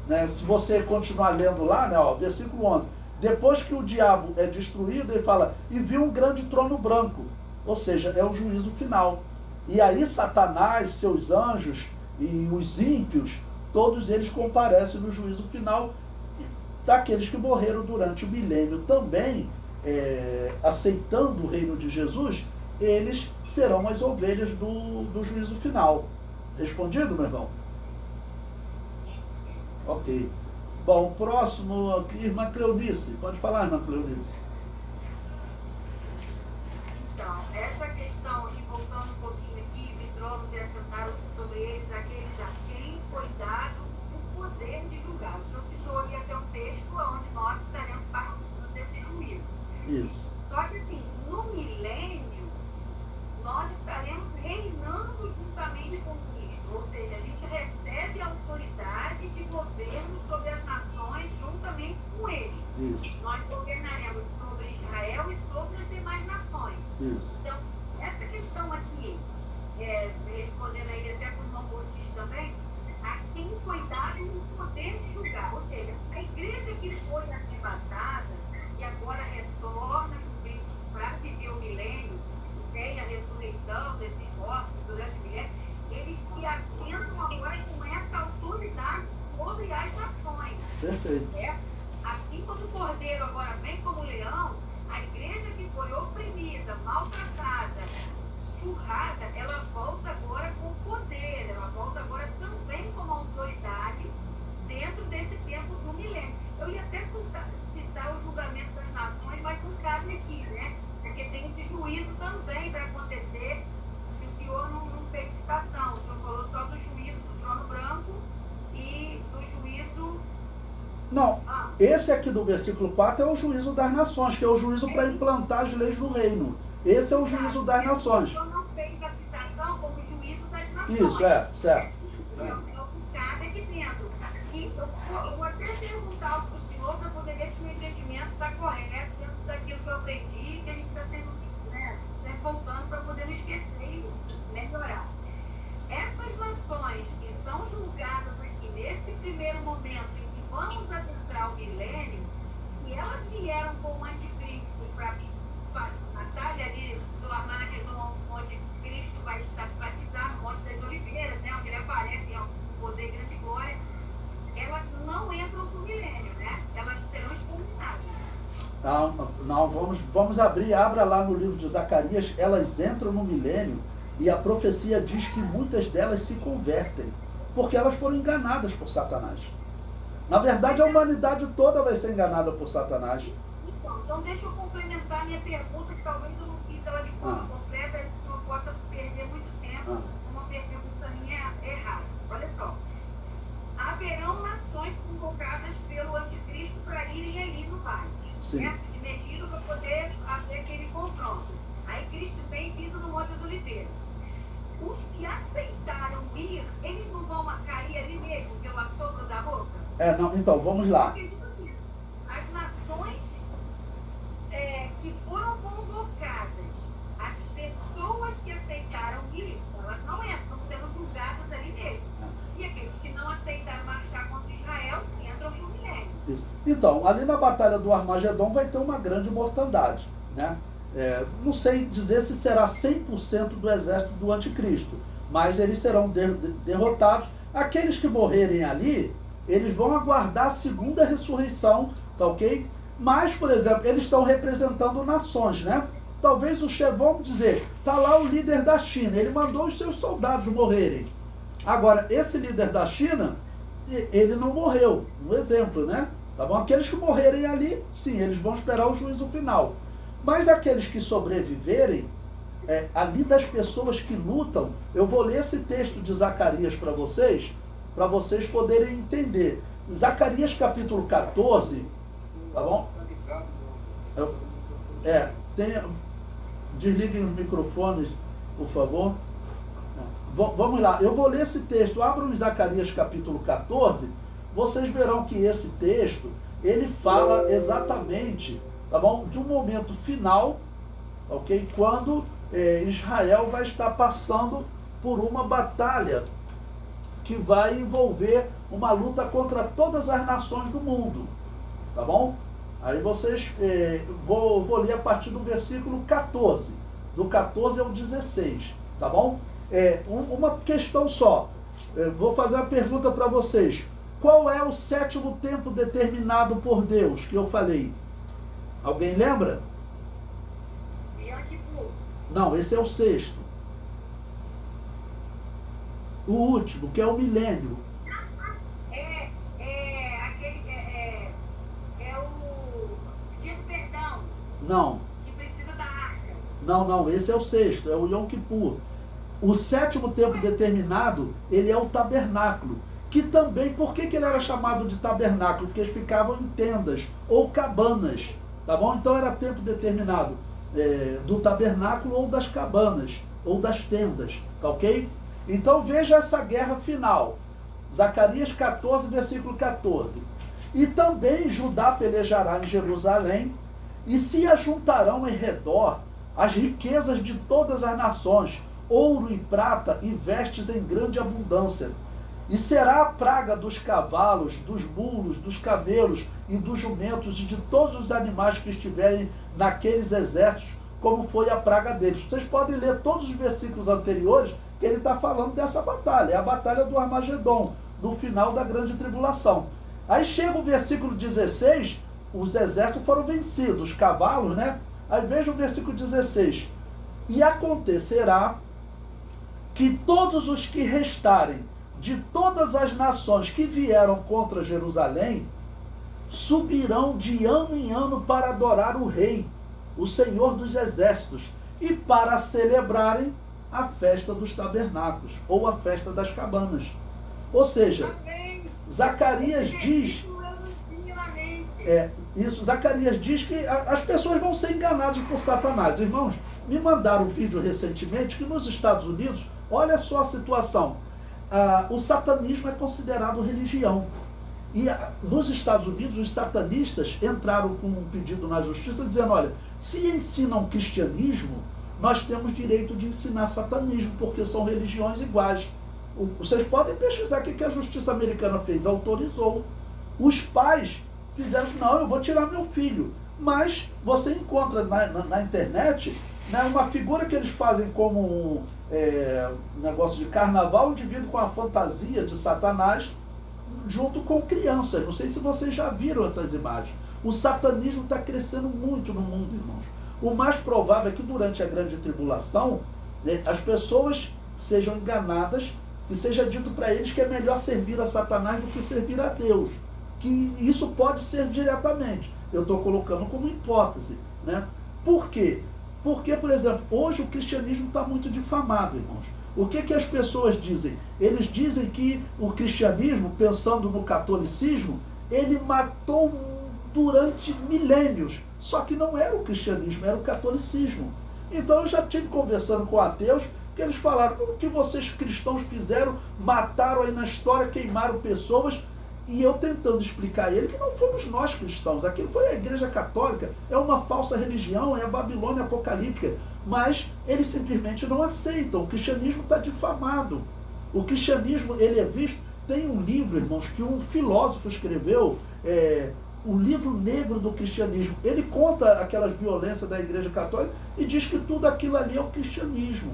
Speaker 2: Né? Se você continuar lendo lá, né, ó, versículo 11, depois que o diabo é destruído, ele fala: e viu um grande trono branco, ou seja, é o juízo final. E aí Satanás, seus anjos e os ímpios, todos eles comparecem no juízo final. Daqueles que morreram durante o milênio também, aceitando o reino de Jesus, eles serão as ovelhas do juízo final. Respondido, meu irmão?
Speaker 6: Sim, sim.
Speaker 2: Ok. Bom, próximo aqui, irmã Cleonice. Pode falar, irmã Cleonice.
Speaker 1: Então, essa questão, e voltando um pouquinho aqui, Vitrômenos e assentaram-se sobre eles aqueles a quem foi dado o poder de julgar. O senhor citou ali até um texto onde nós estaremos participando desse juízo.
Speaker 2: Isso.
Speaker 1: Só que assim, no milênio, nós estaremos reinando juntamente com Cristo. Ou seja, a gente recebe a autoridade de governo sobre as nações juntamente com Ele.
Speaker 2: Isso.
Speaker 1: Nós governaremos sobre Israel e sobre as demais nações.
Speaker 2: Isso.
Speaker 1: Então, essa questão aqui, respondendo aí até para o irmão Ortiz também, a quem foi dado o poder de julgar. Ou seja, a igreja que foi arrebatada e agora retorna com Cristo para viver o milênio, tem a ressurreição desses mortos durante o milênio, eles se atentam agora com essa autoridade sobre as nações.
Speaker 2: Perfeito.
Speaker 1: Assim como o cordeiro agora vem como leão, a igreja que foi oprimida, maltratada, surrada, ela volta agora com poder, ela volta agora também como autoridade dentro desse tempo do milênio. Eu ia até citar o julgamento das nações, mas não cabe aqui, né? Porque tem esse juízo também para acontecer, que o senhor não fez citação. O senhor falou só do juízo do trono branco e do juízo...
Speaker 2: Não, esse aqui do versículo 4 é o juízo das nações, que é o juízo para implantar as leis do reino. Esse é o juízo das nações.
Speaker 1: O senhor não fez a citação como juízo das nações.
Speaker 2: Isso, certo.
Speaker 1: Então, é o que cabe aqui dentro. E eu vou até perguntar algo para o senhor para poder ver se o entendimento está correto dentro daquilo que eu aprendi, que a gente está sempre voltando para poder não esquecer e melhorar. Essas nações que são julgadas aqui nesse primeiro momento em que vamos adentrar o milênio, se elas vieram com o anticristo para batalha ali do Armagedon, onde Cristo vai pisar no Monte das Oliveiras, né, onde ele aparece em poder, grande glória, elas não entram no milênio, né? Elas serão exterminadas.
Speaker 2: Não, vamos abra lá no livro de Zacarias, elas entram no milênio e a profecia diz que muitas delas se convertem, porque elas foram enganadas por Satanás. Na verdade, a humanidade toda vai ser enganada por Satanás.
Speaker 1: Então deixa eu complementar minha pergunta, que talvez eu não fiz ela de forma completa, e não possa perder muito tempo, uma pergunta minha errada. Olha só. Haverão nações convocadas pelo anticristo para irem ali no vale, certo? De Megiddo, para poder fazer aquele confronto. Aí Cristo vem e pisa no Monte das Oliveiras. Os que aceitaram ir, eles não vão cair ali mesmo, pelo assopro da boca?
Speaker 2: Então, vamos lá.
Speaker 1: As nações que foram convocadas, as pessoas que aceitaram ir, elas não entram, estão sendo julgadas ali mesmo. E aqueles que não aceitaram marchar contra Israel entram no milênio.
Speaker 2: Isso. Então, ali na batalha do Armagedon vai ter uma grande mortandade, né? Não sei dizer se será 100% do exército do anticristo, mas eles serão derrotados. Aqueles que morrerem ali, eles vão aguardar a segunda ressurreição, tá ok? Mas, por exemplo, eles estão representando nações, né? Talvez o chefe, vamos dizer, tá lá o líder da China, ele mandou os seus soldados morrerem. Agora, esse líder da China, ele não morreu, um exemplo, né? Tá bom? Aqueles que morrerem ali, sim, eles vão esperar o juízo final. Mas aqueles que sobreviverem, ali das pessoas que lutam, eu vou ler esse texto de Zacarias para vocês poderem entender. Zacarias capítulo 14, tá bom? Desliguem os microfones, por favor. Vamos lá, eu vou ler esse texto. Abram em Zacarias capítulo 14, vocês verão que esse texto, ele fala exatamente, tá bom, de um momento final, ok? Quando Israel vai estar passando por uma batalha que vai envolver uma luta contra todas as nações do mundo, tá bom? Aí vocês, vou ler a partir do versículo 14, do 14 ao 16, tá bom? Uma questão só, vou fazer uma pergunta para vocês. Qual é o sétimo tempo determinado por Deus que eu falei? Alguém lembra? Não, esse é o sexto. O último, que é o milênio.
Speaker 1: É o pedido perdão.
Speaker 2: Não.
Speaker 1: Que precisa da arca.
Speaker 2: Não, esse é o sexto, é o Yom Kippur. O sétimo tempo determinado, ele é o tabernáculo. Que também, por que ele era chamado de tabernáculo? Porque eles ficavam em tendas ou cabanas, tá bom? Então era tempo determinado do tabernáculo ou das cabanas, ou das tendas, tá ok? Então veja essa guerra final. Zacarias 14, versículo 14. E também Judá pelejará em Jerusalém, e se ajuntarão em redor as riquezas de todas as nações, ouro e prata e vestes em grande abundância. E será a praga dos cavalos, dos mulos, dos camelos e dos jumentos e de todos os animais que estiverem naqueles exércitos, como foi a praga deles. Vocês podem ler todos os versículos anteriores, que ele está falando dessa batalha. É a batalha do Armagedon, no final da grande tribulação. Aí chega o versículo 16, os exércitos foram vencidos, os cavalos, né? Aí veja o versículo 16. E acontecerá que todos os que restarem de todas as nações que vieram contra Jerusalém subirão de ano em ano para adorar o Rei, o Senhor dos Exércitos, e para celebrarem a festa dos tabernáculos, ou a festa das cabanas. Ou seja, Zacarias diz... Zacarias diz que as pessoas vão ser enganadas por Satanás. Irmãos, me mandaram um vídeo recentemente que nos Estados Unidos, olha só a situação, o satanismo é considerado religião. E nos Estados Unidos, os satanistas entraram com um pedido na justiça dizendo, olha, se ensinam cristianismo, nós temos direito de ensinar satanismo, porque são religiões iguais. Vocês podem pesquisar o que a justiça americana fez, autorizou. Os pais fizeram, não, eu vou tirar meu filho. Mas você encontra na internet, né, uma figura que eles fazem como um negócio de carnaval, um indivíduo com a fantasia de Satanás, junto com crianças. Não sei se vocês já viram essas imagens. O satanismo está crescendo muito no mundo, irmãos. O mais provável é que durante a grande tribulação, né, as pessoas sejam enganadas e seja dito para eles que é melhor servir a Satanás do que servir a Deus. Que isso pode ser diretamente. Eu estou colocando como hipótese, né? Por quê? Porque, por exemplo, hoje o cristianismo está muito difamado, irmãos. O que as pessoas dizem? Eles dizem que o cristianismo, pensando no catolicismo, ele matou durante milênios. Só que não era o cristianismo, era o catolicismo. Então eu já estive conversando com ateus, que eles falaram, o que vocês cristãos fizeram, mataram aí na história, queimaram pessoas, e eu tentando explicar a ele que não fomos nós cristãos, aquilo foi a Igreja Católica, é uma falsa religião, é a Babilônia apocalíptica, mas eles simplesmente não aceitam, o cristianismo está difamado. O cristianismo, ele é visto, tem um livro, irmãos, que um filósofo escreveu, o livro negro do cristianismo, ele conta aquelas violências da Igreja Católica e diz que tudo aquilo ali é o cristianismo.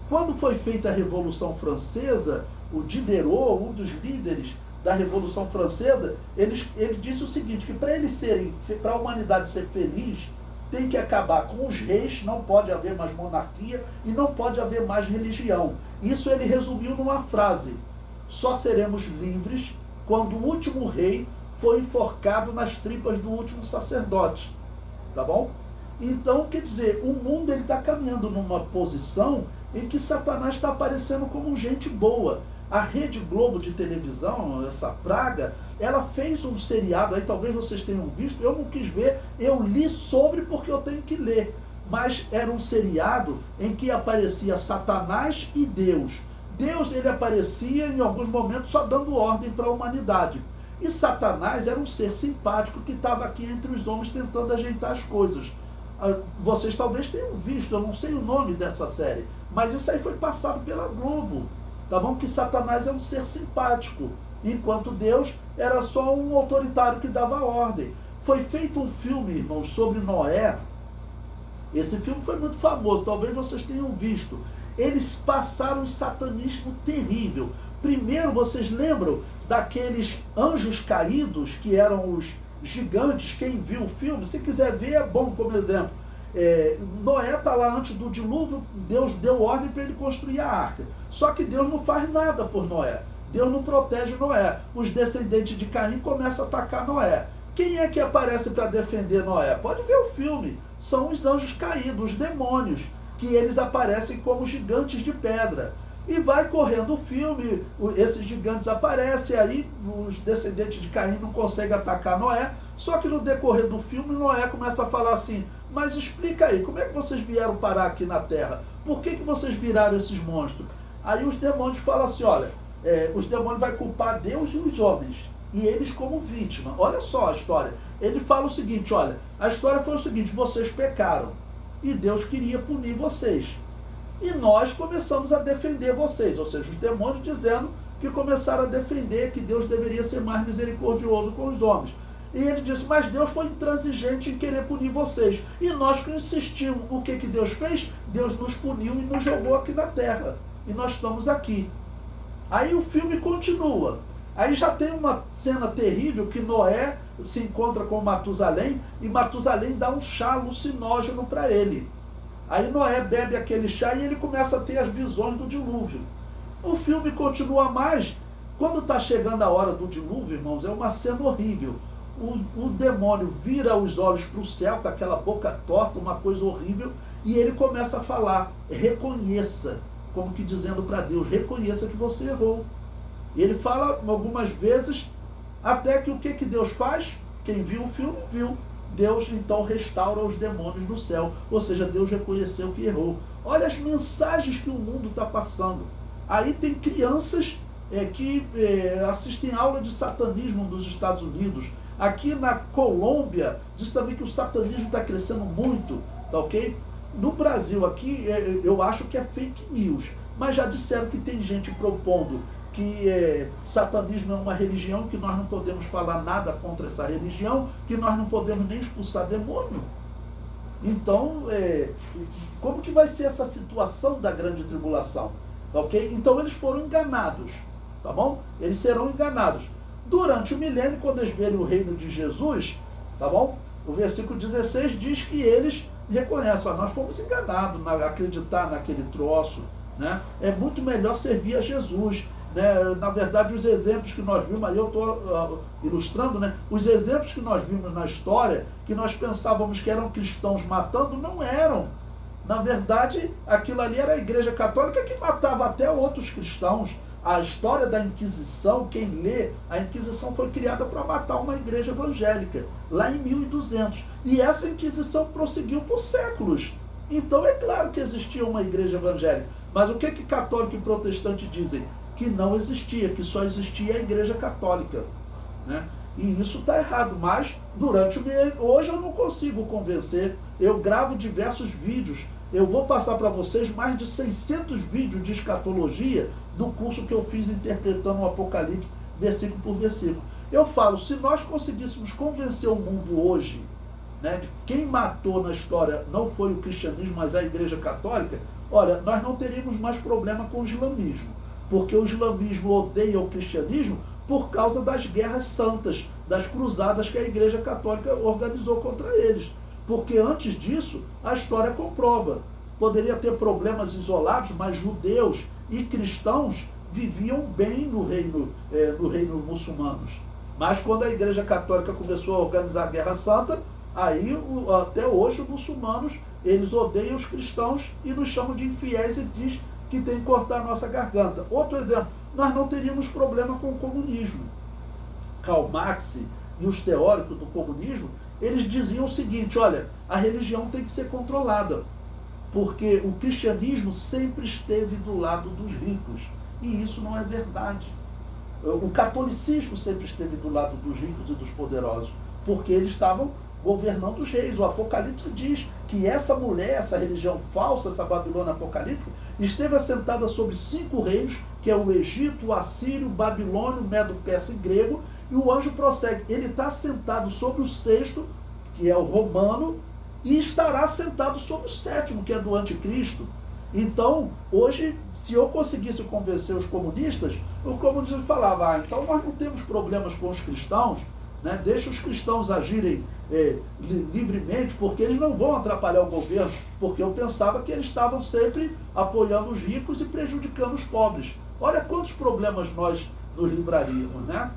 Speaker 2: Quando foi feita a Revolução Francesa, o Diderot, um dos líderes da Revolução Francesa, ele disse o seguinte, que para a humanidade ser feliz, tem que acabar com os reis, não pode haver mais monarquia e não pode haver mais religião. Isso ele resumiu numa frase, só seremos livres quando o último rei foi enforcado nas tripas do último sacerdote. Tá bom? Então, quer dizer, o mundo está caminhando numa posição em que Satanás está aparecendo como gente boa. A Rede Globo de televisão, essa praga, ela fez um seriado, aí talvez vocês tenham visto, eu não quis ver, eu li sobre porque eu tenho que ler. Mas era um seriado em que aparecia Satanás e Deus. Deus, ele aparecia em alguns momentos só dando ordem para a humanidade. E Satanás era um ser simpático que estava aqui entre os homens tentando ajeitar as coisas. Vocês talvez tenham visto, eu não sei o nome dessa série, mas isso aí foi passado pela Globo. Tá bom? Que Satanás é um ser simpático, enquanto Deus era só um autoritário que dava ordem. Foi feito um filme, irmãos, sobre Noé. Esse filme foi muito famoso, talvez vocês tenham visto. Eles passaram um satanismo terrível. Primeiro, vocês lembram daqueles anjos caídos, que eram os gigantes? Quem viu o filme, se quiser ver, é bom como exemplo. Noé está lá antes do dilúvio, Deus deu ordem para ele construir a arca. Só que Deus não faz nada por Noé. Deus não protege Noé. Os descendentes de Caim começam a atacar Noé. Quem é que aparece para defender Noé? Pode ver o filme. São os anjos caídos, os demônios, que eles aparecem como gigantes de pedra. E vai correndo o filme, esses gigantes aparecem, aí os descendentes de Caim não conseguem atacar Noé. Só que no decorrer do filme, Noé começa a falar assim: mas explica aí, como é que vocês vieram parar aqui na Terra? Por que vocês viraram esses monstros? Aí os demônios falam assim: olha, os demônios vão culpar Deus e os homens, e eles como vítima. Olha só a história. Ele fala o seguinte: olha, a história foi o seguinte, vocês pecaram, e Deus queria punir vocês. E nós começamos a defender vocês, ou seja, os demônios dizendo que começaram a defender que Deus deveria ser mais misericordioso com os homens. E ele disse: mas Deus foi intransigente em querer punir vocês. E nós que insistimos, o que Deus fez? Deus nos puniu e nos jogou aqui na terra. E nós estamos aqui. Aí o filme continua. Aí já tem uma cena terrível que Noé se encontra com Matusalém e Matusalém dá um chá alucinógeno para ele. Aí Noé bebe aquele chá e ele começa a ter as visões do dilúvio. O filme continua mais. Quando está chegando a hora do dilúvio, irmãos, é uma cena horrível. O demônio vira os olhos para o céu com aquela boca torta, uma coisa horrível, e ele começa a falar: reconheça, como que dizendo para Deus, reconheça que você errou. E ele fala algumas vezes, até que o que Deus faz? Quem viu o filme, viu. Deus então restaura os demônios no céu, ou seja, Deus reconheceu que errou. Olha as mensagens que o mundo está passando. Aí tem crianças que assistem aula de satanismo nos Estados Unidos. Aqui na Colômbia, diz também que o satanismo está crescendo muito, tá ok? No Brasil aqui, eu acho que é fake news, mas já disseram que tem gente propondo que satanismo é uma religião, que nós não podemos falar nada contra essa religião, que nós não podemos nem expulsar demônio. Então, como que vai ser essa situação da grande tribulação? Ok? Então eles foram enganados, tá bom? Eles serão enganados. Durante o milênio, quando eles verem o reino de Jesus, tá bom? O versículo 16 diz que eles reconhecem: nós fomos enganados a acreditar naquele troço, né? É muito melhor servir a Jesus. Na verdade, os exemplos que nós vimos, aí eu estou ilustrando, né? Os exemplos que nós vimos na história, que nós pensávamos que eram cristãos matando, não eram. Na verdade, aquilo ali era a Igreja Católica que matava até outros cristãos. A história da Inquisição, quem lê, a Inquisição foi criada para matar uma igreja evangélica, lá em 1200. E essa Inquisição prosseguiu por séculos. Então é claro que existia uma igreja evangélica. Mas o que católico e protestante dizem? Que não existia, que só existia a Igreja Católica, né? E isso está errado, mas durante o milênio, hoje eu não consigo convencer. Eu gravo diversos vídeos, eu vou passar para vocês mais de 600 vídeos de escatologia do curso que eu fiz interpretando o Apocalipse, versículo por versículo. Eu falo, se nós conseguíssemos convencer o mundo hoje, né, de quem matou na história não foi o cristianismo, mas a Igreja Católica, olha, nós não teríamos mais problema com o islamismo. Porque o islamismo odeia o cristianismo por causa das guerras santas, das cruzadas que a Igreja Católica organizou contra eles. Porque antes disso, a história comprova. Poderia ter problemas isolados, mas judeus e cristãos viviam bem no reino muçulmanos. Mas quando a Igreja Católica começou a organizar a Guerra Santa, aí até hoje os muçulmanos, eles odeiam os cristãos e nos chamam de infiéis e diz que tem que cortar a nossa garganta. Outro exemplo, nós não teríamos problema com o comunismo. Karl Marx e os teóricos do comunismo, eles diziam o seguinte: olha, a religião tem que ser controlada, porque o cristianismo sempre esteve do lado dos ricos, e isso não é verdade. O catolicismo sempre esteve do lado dos ricos e dos poderosos, porque eles estavam governando os reis. O Apocalipse diz que essa mulher, essa religião falsa, essa Babilônia apocalíptica, esteve assentada sobre 5 reinos, que é o Egito, o Assírio, o Babilônio, o Medo, Persa e Grego, e o anjo prossegue. Ele está assentado sobre o 6º, que é o romano, e estará sentado sobre o 7º, que é do anticristo. Então, hoje, se eu conseguisse convencer os comunistas, o comunismo falava: então nós não temos problemas com os cristãos, né? Deixa os cristãos agirem livremente, porque eles não vão atrapalhar o governo, porque eu pensava que eles estavam sempre apoiando os ricos e prejudicando os pobres. Olha quantos problemas nós nos livraríamos, né?